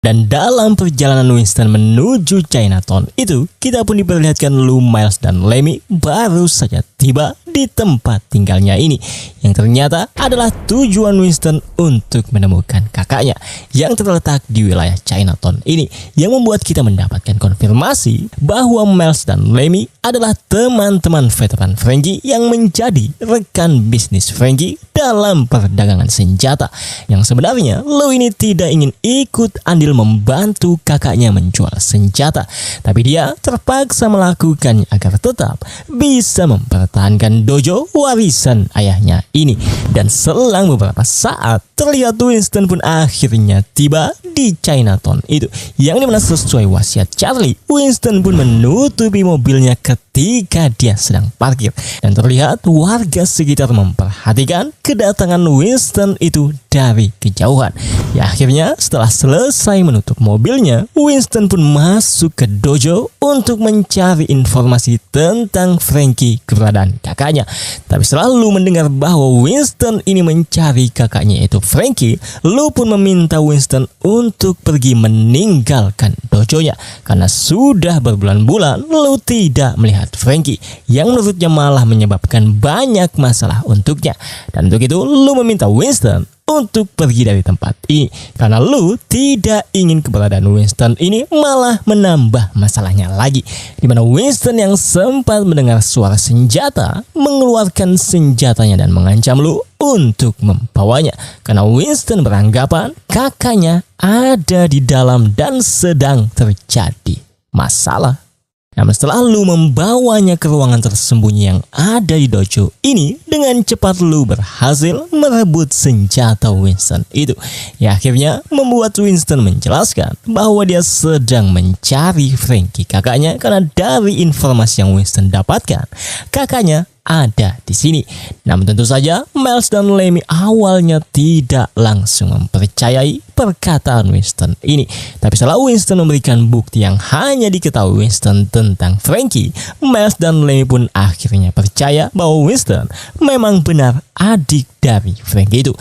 Dan dalam perjalanan Winston menuju Chinatown itu, kita pun diperlihatkan Lou, Miles, dan Lemmy baru saja tiba di tempat tinggalnya ini, yang ternyata adalah tujuan Winston untuk menemukan kakaknya yang terletak di wilayah Chinatown ini, yang membuat kita mendapatkan konfirmasi bahwa Miles dan Lemmy adalah teman-teman veteran Franky yang menjadi rekan bisnis Franky dalam perdagangan senjata, yang sebenarnya Lou ini tidak ingin ikut andil membantu kakaknya menjual senjata, tapi dia terpaksa melakukannya agar tetap bisa mempertahankan dojo warisan ayahnya ini. Dan selang beberapa saat terlihat Winston pun akhirnya tiba di Chinatown itu, yang dimana sesuai wasiat Charlie, Winston pun menutupi mobilnya ketika dia sedang parkir, dan terlihat warga sekitar memperhatikan kedatangan Winston itu dari kejauhan. Ya, akhirnya setelah selesai menutup mobilnya, Winston pun masuk ke dojo untuk mencari informasi tentang Franky, keberadaan kakaknya. Tapi selalu mendengar bahwa Winston ini mencari kakaknya yaitu Franky, Lou pun meminta Winston untuk pergi meninggalkan dojonya karena sudah berbulan-bulan Lou tidak melihat Franky, yang menurutnya malah menyebabkan banyak masalah untuknya. Dan untuk itu Lou meminta Winston untuk pergi dari tempat ini karena Lou tidak ingin keberadaan Winston ini malah menambah masalahnya lagi, dimana Winston yang sempat mendengar suara senjata mengeluarkan senjatanya dan mengancam Lou untuk membawanya karena Winston beranggapan kakaknya ada di dalam dan sedang terjadi masalah. Namun setelah Lou membawanya ke ruangan tersembunyi yang ada di dojo ini, dengan cepat Lou berhasil merebut senjata Winston itu. Ya, akhirnya membuat Winston menjelaskan bahwa dia sedang mencari Franky, kakaknya, karena dari informasi yang Winston dapatkan, kakaknya ada di sini. Namun tentu saja Miles dan Lemmy awalnya tidak langsung mempercayai perkataan Winston ini. Tapi setelah Winston memberikan bukti yang hanya diketahui Winston tentang Franky, Miles dan Lemmy pun akhirnya percaya bahwa Winston memang benar adik dari Franky itu.